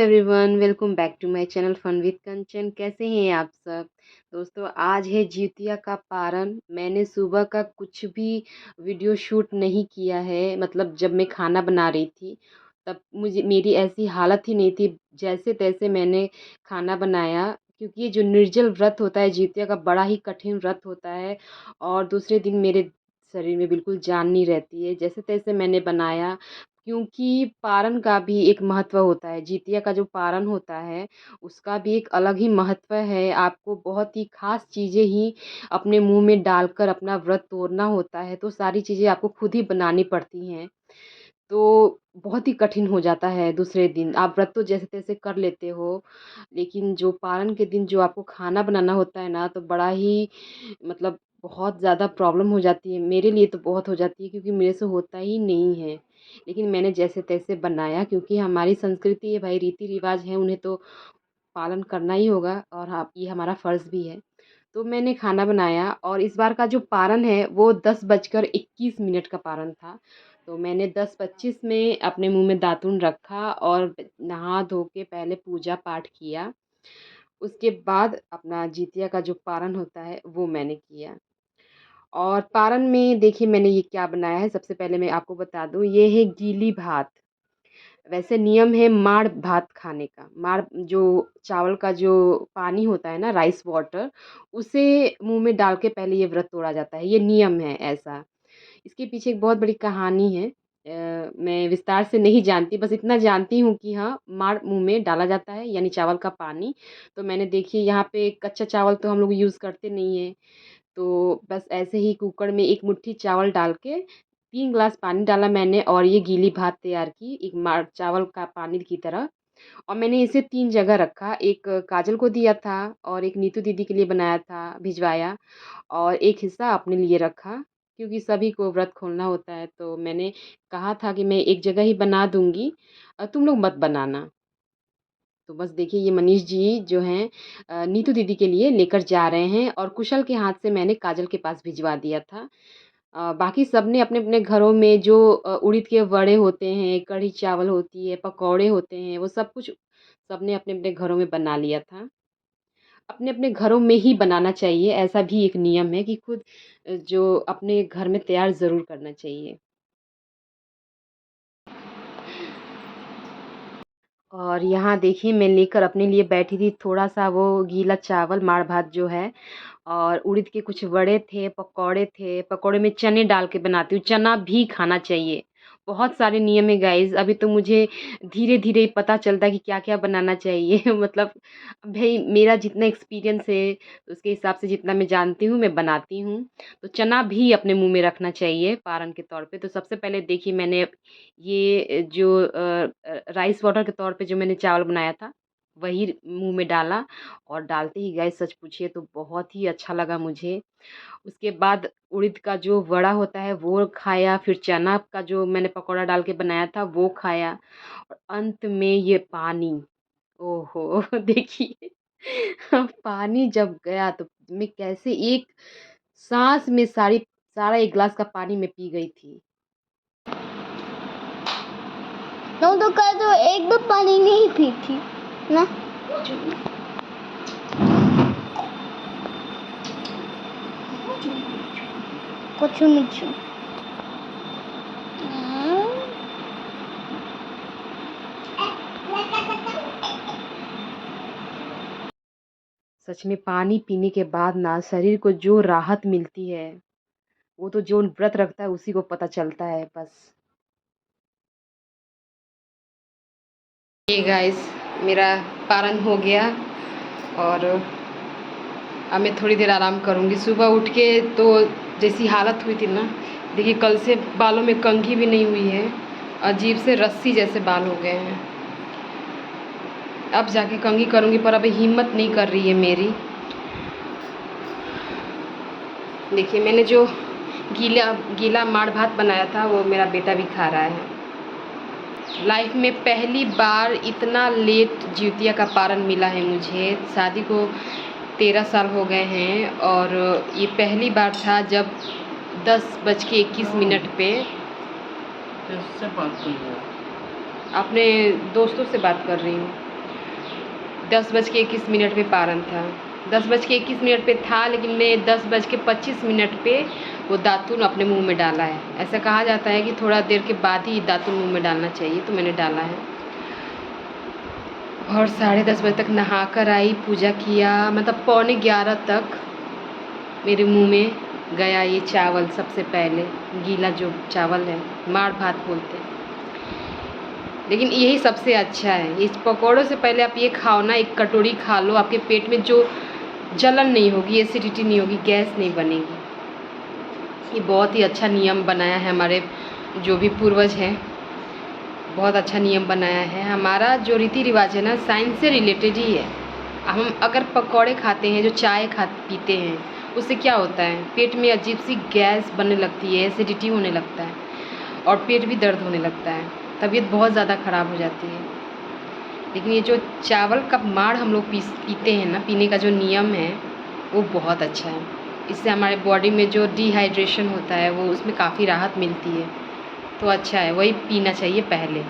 Everyone, welcome back to my channel fun with Kanchan. कैसे हैं आप सब दोस्तों? आज है जिउतिया का पारण। मैंने सुबह का कुछ भी वीडियो शूट नहीं किया है। मतलब जब मैं खाना बना रही थी तब मुझे मेरी ऐसी हालत ही नहीं थी। जैसे तैसे मैंने खाना बनाया, क्योंकि ये जो निर्जल व्रत होता है जिउतिया का, बड़ा ही कठिन व्रत होता है। और दूसरे दिन मेरे शरीर में बिल्कुल जान नहीं रहती है। जैसे तैसे मैंने बनाया, क्योंकि पारण का भी एक महत्व होता है। जितिया का जो पारण होता है उसका भी एक अलग ही महत्व है। आपको बहुत ही ख़ास चीज़ें ही अपने मुँह में डालकर अपना व्रत तोड़ना होता है, तो सारी चीज़ें आपको खुद ही बनानी पड़ती हैं। तो बहुत ही कठिन हो जाता है। दूसरे दिन आप व्रत तो जैसे-तैसे कर लेते हो, लेकिन जो पारण के दिन जो आपको खाना बनाना होता है ना, तो बड़ा ही मतलब बहुत ज़्यादा प्रॉब्लम हो जाती है। मेरे लिए तो बहुत हो जाती है, क्योंकि मेरे से होता ही नहीं है। लेकिन मैंने जैसे-तैसे बनाया, क्योंकि हमारी संस्कृति है भाई, रीति-रिवाज है, उन्हें तो पालन करना ही होगा और हाँ, ये हमारा फ़र्ज़ भी है। तो मैंने खाना बनाया, और इस बार का जो पारण है वो 10:21 का पारण था। तो मैंने 10:25 में अपने मुँह में दातुन रखा और नहा धो के पहले पूजा पाठ किया। उसके बाद अपना जितिया का जो पारण होता है वो मैंने किया। और पारण में देखिए मैंने ये क्या बनाया है, सबसे पहले मैं आपको बता दूँ, ये है गीली भात। वैसे नियम है माड़ भात खाने का। माड़ जो चावल का जो पानी होता है ना, राइस वाटर, उसे मुँह में डाल के पहले ये व्रत तोड़ा जाता है। ये नियम है ऐसा। इसके पीछे एक बहुत बड़ी कहानी है। मैं विस्तार से नहीं जानती, बस इतना जानती हूँ कि हाँ, माड़ मुँह में डाला जाता है, यानी चावल का पानी। तो मैंने देखिए यहाँ पे कच्चा चावल तो हम लोग यूज़ करते नहीं हैं। तो बस ऐसे ही कुकर में एक मुट्ठी चावल डाल के 3 ग्लास पानी डाला मैंने, और ये गीली भात तैयार की, एक माड़ चावल का पानी की तरह। और मैंने इसे 3 जगह रखा, एक काजल को दिया था, और एक नीतू दीदी के लिए बनाया था, भिजवाया, और एक हिस्सा अपने लिए रखा। क्योंकि सभी को व्रत खोलना होता है, तो मैंने कहा था कि मैं एक जगह ही बना दूँगी, तुम लोग मत बनाना। तो बस देखिए ये मनीष जी जो हैं, नीतू दीदी के लिए लेकर जा रहे हैं, और कुशल के हाथ से मैंने काजल के पास भिजवा दिया था। बाकी सबने अपने-अपने घरों में जो उड़द के वड़े होते हैं, कढ़ी चावल होती है, पकौड़े होते हैं, वो सब कुछ सबने अपने-अपने घरों में बना लिया था। अपने-अपने घरों में ही बनाना चाहिए, ऐसा भी एक नियम है कि खुद जो अपने घर में तैयार ज़रूर करना चाहिए। और यहाँ देखिए मैं लेकर अपने लिए बैठी थी थोड़ा-सा वो गीला चावल, माड़ भात जो है, और उड़द के कुछ वड़े थे, पकौड़े थे। पकौड़े में चने डाल के बनाती हूँ, चना भी खाना चाहिए। बहुत सारे नियम है गाइज़, अभी तो मुझे धीरे-धीरे ही पता चलता है कि क्या-क्या बनाना चाहिए। मतलब भई मेरा जितना एक्सपीरियंस है, उसके हिसाब से जितना मैं जानती हूँ, मैं बनाती हूँ। तो चना भी अपने मुँह में रखना चाहिए पारण के तौर पे। तो सबसे पहले देखिए मैंने ये जो राइस वाटर के तौर पे जो मैंने चावल बनाया था, वही मुँह में डाला, और डालते ही गाइस सच पूछिए तो बहुत ही अच्छा लगा मुझे। उसके बाद उड़द का जो वड़ा होता है वो खाया, फिर चना का जो मैंने पकौड़ा डाल के बनाया था वो खाया, और अंत में ये पानी। ओहो! देखिए पानी जब गया तो मैं कैसे एक साँस में सारा 1 ग्लास का पानी मैं पी गई थी। तो कल तो एक भी पानी नहीं पी थी ना। कुछ नहीं। सच में पानी पीने के बाद ना शरीर को जो राहत मिलती है, वो तो जो व्रत रखता है उसी को पता चलता है बस। ये गाइस मेरा पारण हो गया, और अब मैं थोड़ी देर आराम करूँगी। सुबह उठ के तो जैसी हालत हुई थी ना, देखिए कल से बालों में कंघी भी नहीं हुई है, अजीब से रस्सी जैसे बाल हो गए हैं। अब जाके कंघी करूँगी, पर अभी हिम्मत नहीं कर रही है मेरी। देखिए मैंने जो गीला गीला माड़ भात बनाया था वो मेरा बेटा भी खा रहा है। लाइफ में पहली बार इतना लेट जिउतिया का पारण मिला है मुझे। शादी को 13 साल हो गए हैं, और ये पहली बार था जब 10:21 पे किससे बात हुई है? अपने दोस्तों से बात कर रही हूँ। 10:21 पे पारन था। 10:21 पे था, लेकिन मैं 10:25 पे वो दातुन अपने मुंह में डाला है। ऐसा कहा जाता है कि थोड़ा देर के बाद ही दातुन मुंह में डालना चाहिए, तो मैंने डाला है। और 10:30 बजे तक नहा कर आई, पूजा किया, मतलब 11:15 तक मेरे मुंह में गया ये चावल। सबसे पहले गीला जो चावल है, माड़ भात बोलते हैं, लेकिन यही सबसे अच्छा है। इस पकौड़ों से पहले आप ये खाओ ना, एक कटोरी खा लो, आपके पेट में जो जलन नहीं होगी, एसिडिटी नहीं होगी, गैस नहीं बनेगी। ये बहुत ही अच्छा नियम बनाया है हमारे जो भी पूर्वज हैं, बहुत अच्छा नियम बनाया है। हमारा जो रीति रिवाज है ना, साइंस से रिलेटेड ही है। हम अगर पकौड़े खाते हैं, जो चाय पीते हैं, उससे क्या होता है, पेट में अजीब सी गैस बनने लगती है, एसिडिटी होने लगता है और पेट भी दर्द होने लगता है, तबीयत बहुत ज़्यादा ख़राब हो जाती है। लेकिन ये जो चावल का माड़ हम लोग पीते हैं ना, पीने का जो नियम है वो बहुत अच्छा है। इससे हमारे बॉडी में जो डिहाइड्रेशन होता है वो उसमें काफ़ी राहत मिलती है, तो अच्छा है, वही पीना चाहिए पहले।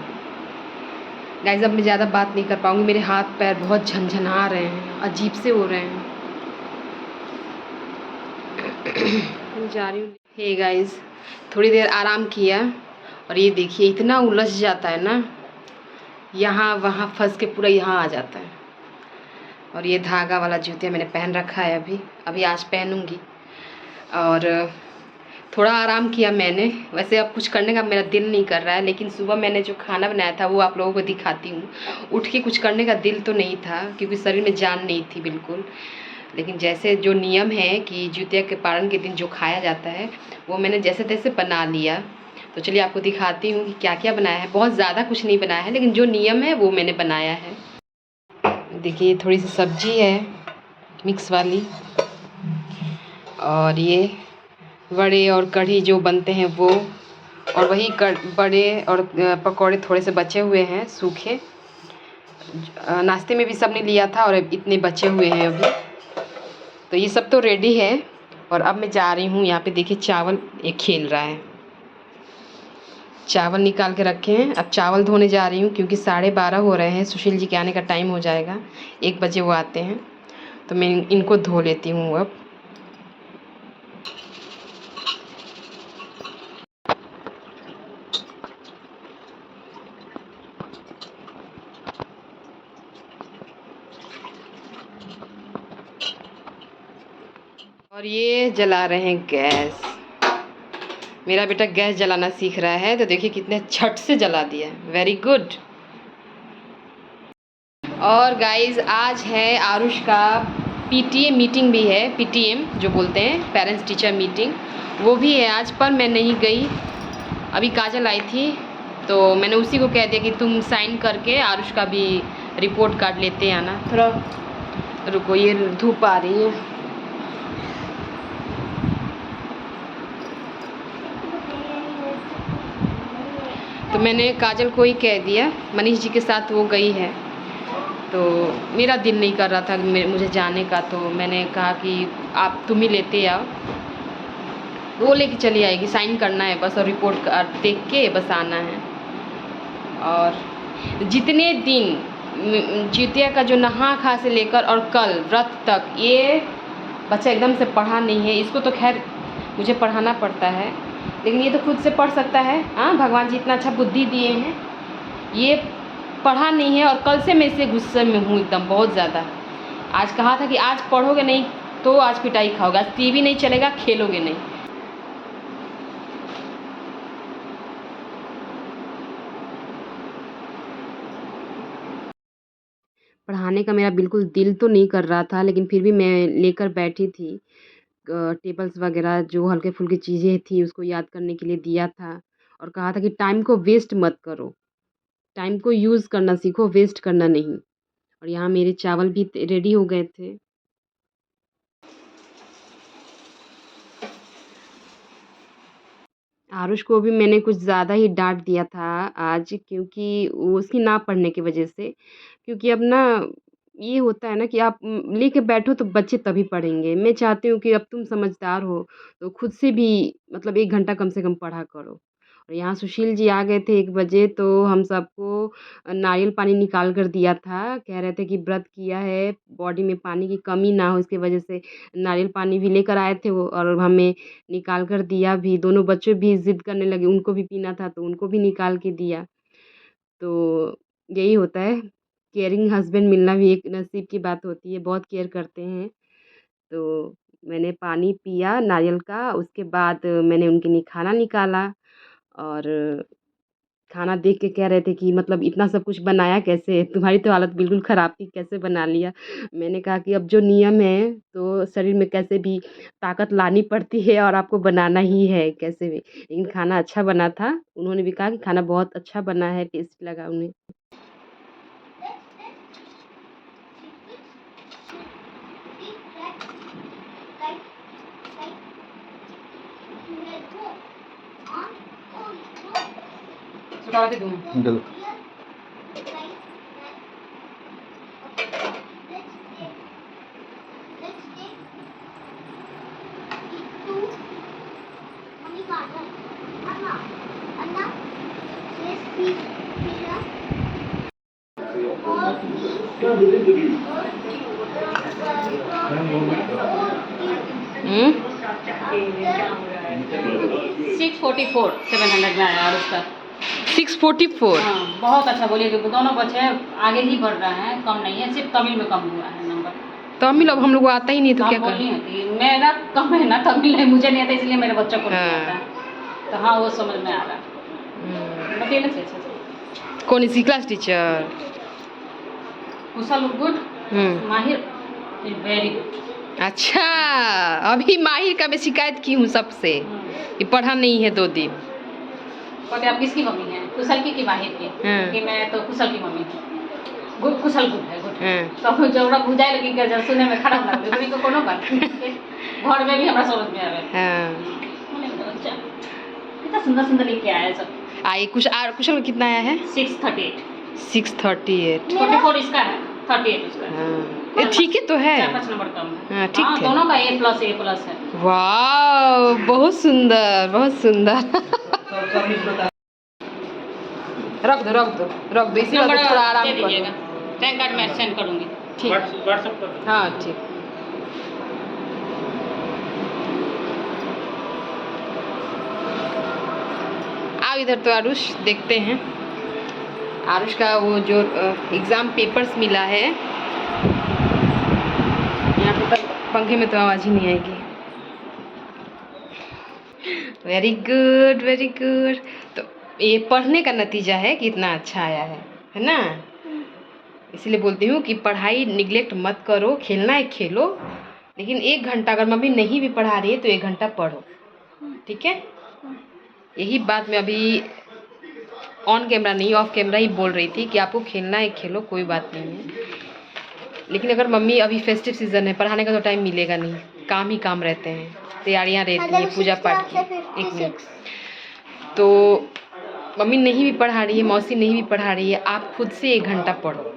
गाइस, अब मैं ज़्यादा बात नहीं कर पाऊँगी, मेरे हाथ पैर बहुत झनझना रहे हैं, अजीब से हो रहे हैं। मैं जा रही हूँ। हे गाइस, थोड़ी देर आराम किया और ये देखिए इतना उलझ जाता है ना, यहाँ वहाँ फंस के पूरा यहाँ आ जाता है। और ये धागा वाला जूते मैंने पहन रखा है, अभी आज पहनूंगी। और थोड़ा आराम किया मैंने। वैसे अब कुछ करने का मेरा दिल नहीं कर रहा है, लेकिन सुबह मैंने जो खाना बनाया था वो आप लोगों को दिखाती हूँ। उठ के कुछ करने का दिल तो नहीं था, क्योंकि शरीर में जान नहीं थी बिल्कुल। लेकिन जैसे जो नियम है कि जिउतिया के पारण के दिन जो खाया जाता है, वो मैंने जैसे तैसे बना लिया। तो चलिए आपको दिखाती हूँ कि क्या क्या बनाया है। बहुत ज़्यादा कुछ नहीं बनाया है, लेकिन जो नियम है वो मैंने बनाया है। देखिए, थोड़ी सी सब्जी है मिक्स वाली, और ये वड़े और कढ़ी जो बनते हैं वो, और वही बड़े और पकौड़े थोड़े से बचे हुए हैं सूखे। नाश्ते में भी सबने लिया था और इतने बचे हुए हैं अभी। तो ये सब तो रेडी है। और अब मैं जा रही हूँ, यहाँ पे देखिए चावल एक खेल रहा है। चावल निकाल के रखे हैं, अब चावल धोने जा रही हूँ, क्योंकि 12:30 हो रहे हैं, सुशील जी के आने का टाइम हो जाएगा, 1 बजे वो आते हैं। तो मैं इनको धो लेती हूँ अब। और ये जला रहे हैं गैस। मेरा बेटा गैस जलाना सीख रहा है, तो देखिए कितने झट से जला दिया, वेरी गुड। और गाइस, आज है आरुष का पीटीए मीटिंग भी है, पीटीएम जो बोलते हैं, पेरेंट्स टीचर मीटिंग, वो भी है आज, पर मैं नहीं गई। अभी काजल आई थी, तो मैंने उसी को कह दिया कि तुम साइन करके आरुष का भी रिपोर्ट कार्ड लेते आना। थोड़ा रुको, ये धूप आ रही है। तो मैंने काजल को ही कह दिया, मनीष जी के साथ वो गई है, तो मेरा दिल नहीं कर रहा था मुझे जाने का, तो मैंने कहा कि आप तुम ही लेते आओ। वो लेके चली आएगी, साइन करना है बस, और रिपोर्ट कार्ड देख के बस आना है। और जितने दिन जिउतिया का जो नहा खा से लेकर और कल व्रत तक, ये बच्चा एकदम से पढ़ा नहीं है। इसको तो खैर मुझे पढ़ाना पड़ता है, लेकिन ये तो खुद से पढ़ सकता है। हाँ, भगवान जी इतना अच्छा बुद्धि दिए हैं। ये पढ़ा नहीं है, और कल से मैं इसे गुस्से में हूँ एकदम बहुत ज़्यादा। आज कहा था कि आज पढ़ोगे नहीं तो आज पिटाई खाओगे, आज टीवी नहीं चलेगा, खेलोगे नहीं। पढ़ाने का मेरा बिल्कुल दिल तो नहीं कर रहा था, लेकिन फिर भी मैं लेकर बैठी थी। टेबल्स वगैरह जो हल्के फुल्की चीज़ें थी उसको याद करने के लिए दिया था, और कहा था कि टाइम को वेस्ट मत करो, टाइम को यूज़ करना सीखो, वेस्ट करना नहीं। और यहाँ मेरे चावल भी रेडी हो गए थे। आरुष को भी मैंने कुछ ज़्यादा ही डाँट दिया था आज, क्योंकि वो उसकी ना पढ़ने की वजह से। क्योंकि अब ना ये होता है ना कि आप लेके बैठो तो बच्चे तभी पढ़ेंगे। मैं चाहती हूँ कि अब तुम समझदार हो, तो खुद से भी मतलब 1 घंटा कम से कम पढ़ा करो। और यहाँ सुशील जी आ गए थे 1 बजे, तो हम सबको नारियल पानी निकाल कर दिया था। कह रहे थे कि व्रत किया है, बॉडी में पानी की कमी ना हो, इसकी वजह से नारियल पानी भी लेकर आए थे वो, और हमें निकाल कर दिया भी। दोनों बच्चे भी ज़िद करने लगे, उनको भी पीना था तो उनको भी निकाल के दिया। तो यही होता है, केयरिंग हस्बैंड मिलना भी एक नसीब की बात होती है, बहुत केयर करते हैं। तो मैंने पानी पिया नारियल का, उसके बाद मैंने उनके लिए खाना निकाला, और खाना देख के कह रहे थे कि मतलब इतना सब कुछ बनाया कैसे? तुम्हारी तो हालत बिल्कुल ख़राब थी, कैसे बना लिया? मैंने कहा कि अब जो नियम है, तो शरीर में कैसे भी ताकत लानी पड़ती है और आपको बनाना ही है कैसे भी। लेकिन खाना अच्छा बना था, उन्होंने भी कहा कि खाना बहुत अच्छा बना है, टेस्टी लगा उन्हें। चलो। हुँ? 644 700 में आया और उसका 644 हाँ बहुत अच्छा बोलिए कि दोनों बच्चे आगे ही बढ़ रहे हैं, कम नहीं है, सिर्फ तमिल में कम हुआ है नंबर। तमिल अब हम लोग को आता ही नहीं तो क्या हम कर। बोलनी होती है, मेरा कम है ना तमिल है, मुझे नहीं आता इसलिए मेरे बच्चों को नहीं आता है। तो हाँ वो समझ में आ रहा है, बताइए ना अच्छे से। कौन सी क्लास टीचर? कुशल गुड, माहिर वेरी गुड। अच्छा, अभी माहिर का मैं शिकायत की हूँ सबसे कि पढ़ा नहीं है 2 दिन। कहते आप किसकी मम्मी हैं? कुशल की माहिर की? कि मैं तो कुशल की मम्मी हूँ। गुड कुशल गुड है गुड। तो जोड़ा बुझाए लगी के जब सुने में खराब लग रही तो कोनो बात घर में भी हमरा समझ में आवे। अच्छा कितना सुंदर सुंदर लिख के आया सब। आइए कुशल का कितना आया है? 638 638 44 इसका है, 38 उसका है। ये ठीक है तो है। 4-5 नंबर कम है। हाँ, ठीक है। दोनों का A+ है। वाह बहुत सुंदर बहुत सुंदर। रख दो इसी बात पे थोड़ा आराम दे कर दीजिएगा, लो। पैन कार्ड मैं सेंड करूँगी। ठीक, व्हाट्सएप कर। हाँ ठीक। आओ इधर तो आरुष देखते हैं। आरुष का वो जो एग्ज़ाम पेपर्स मिला है, यहाँ पे तक पंखे में तो आवाज़ ही नहीं आएगी। Very good very good. तो ये पढ़ने का नतीजा है कि इतना अच्छा आया है ना? इसीलिए बोलती हूँ कि पढ़ाई निगलेक्ट मत करो, खेलना है खेलो, लेकिन 1 घंटा अगर मम्मी नहीं भी पढ़ा रही है तो 1 घंटा पढ़ो, ठीक है? यही बात मैं अभी ऑन कैमरा नहीं ऑफ कैमरा ही बोल रही थी कि आपको खेलना है खेलो, कोई बात नहीं है। लेकिन अगर मम्मी अभी फेस्टिव सीज़न है, पढ़ाने का तो टाइम मिलेगा नहीं, काम ही काम रहते हैं, तैयारियाँ रहती हैं पूजा पाठ की। 1 मिनट। तो मम्मी नहीं भी पढ़ा रही है, मौसी नहीं भी पढ़ा रही है, आप खुद से 1 घंटा पढ़ो।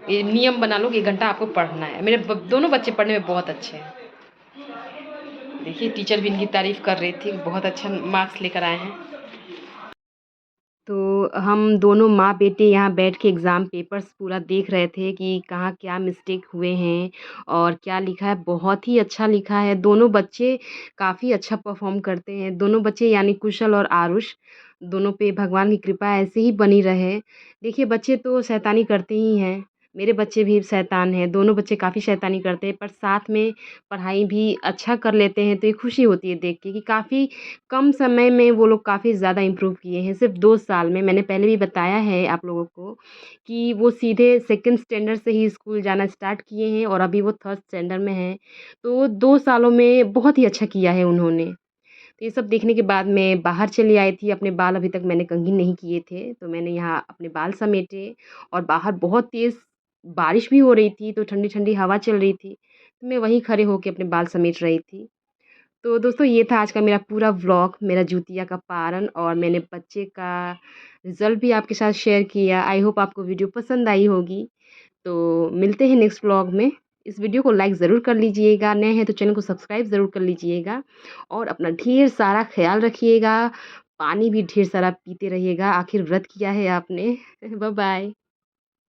ये नियम बना लो कि 1 घंटा आपको पढ़ना है। मेरे दोनों बच्चे पढ़ने में बहुत अच्छे हैं। देखिए टीचर भी इनकी तारीफ़ कर रही थी, बहुत अच्छा मार्क्स लेकर आए हैं। तो हम दोनों माँ बेटे यहाँ बैठ के एग्ज़ाम पेपर्स पूरा देख रहे थे कि कहाँ क्या मिस्टेक हुए हैं और क्या लिखा है। बहुत ही अच्छा लिखा है, दोनों बच्चे काफ़ी अच्छा परफ़ॉर्म करते हैं। दोनों बच्चे यानी कुशल और आरुष, दोनों पे भगवान की कृपा ऐसे ही बनी रहे। देखिए बच्चे तो शैतानी करते ही हैं, मेरे बच्चे भी शैतान हैं, दोनों बच्चे काफ़ी शैतानी करते हैं, पर साथ में पढ़ाई भी अच्छा कर लेते हैं, तो ये खुशी होती है देख के कि काफ़ी कम समय में वो लोग काफ़ी ज़्यादा इम्प्रूव किए हैं, सिर्फ़ 2 साल में। मैंने पहले भी बताया है आप लोगों को कि वो सीधे सेकंड स्टैंडर्ड से ही स्कूल जाना स्टार्ट किए हैं और अभी वो थर्ड स्टैंडर्ड में हैं। तो 2 सालों में बहुत ही अच्छा किया है उन्होंने। तो ये सब देखने के बाद मैं बाहर चली आई थी, अपने बाल अभी तक मैंने कंघी नहीं किए थे, तो मैंने यहाँ अपने बाल समेटे और बाहर बहुत तेज़ बारिश भी हो रही थी, तो ठंडी-ठंडी हवा चल रही थी, तो मैं वहीं खड़े होके अपने बाल समेट रही थी। तो दोस्तों ये था आज का मेरा पूरा व्लॉग, मेरा जूतिया का पारण, और मैंने बच्चे का रिज़ल्ट भी आपके साथ शेयर किया। आई होप आपको वीडियो पसंद आई होगी। तो मिलते हैं नेक्स्ट व्लॉग में। इस वीडियो को लाइक ज़रूर कर लीजिएगा, नए हैं तो चैनल को सब्सक्राइब ज़रूर कर लीजिएगा और अपना ढेर सारा ख़्याल रखिएगा। पानी भी ढेर सारा पीते रहिएगा। आखिर व्रत किया है आपने। Bye bye.